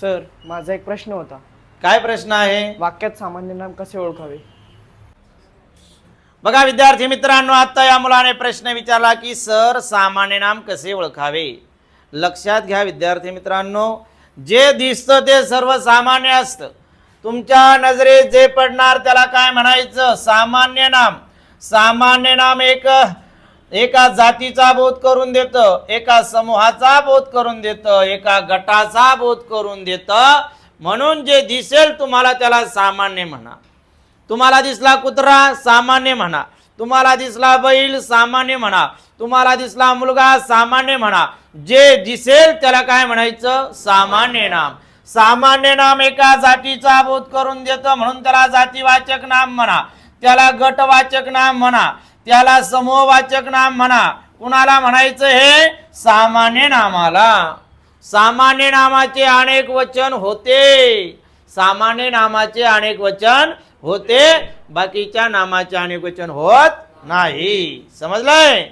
Sir, माझा एक प्रश्न होता. काय प्रश्न आहे? वाक्यात सामान्य नाम कसे ओळखावे? बघा विद्यार्थी मित्रांनो, आता या मुलाने प्रश्न विचारला की सर सामान्य नाम कसे ओळखावे. लक्षात घ्या विद्यार्थी मित्रांनो, जे दिसतं ते सर्व सामान्य असतं. तुमच्या नजरेत जे पडणार त्याला काय म्हणायचं? सामान्य नाम. सामान्य नाम एका जातीचा बोध करून देतं, एका समूहाचा बोध करून देतं, एका गटाचा बोध करून देतं. म्हणून जे दिसेल तुम्हाला त्याला सामान्य म्हणा. तुम्हाला दिसला कुत्रा, सामान्य म्हणा. तुम्हाला दिसला बैल, सामान्य म्हणा. तुम्हाला दिसला मुलगा, सामान्य म्हणा. जे दिसेल त्याला काय म्हणायचं? सामान्य नाम. सामान्य नाम एका जातीचा बोध करून देतं म्हणून त्याला जातीवाचक नाम म्हणा, त्याला गटवाचक नाम म्हणा, त्याला समूहवाचक नाम म्हणा. कुणाला म्हणायचं हे? सामान्य नामाला. सामान्य नामाचे अनेक वचन होते. सामान्य नामाचे अनेक वचन होते, बाकीच्या नामाचे अनेक वचन होत नाही. समजलंय?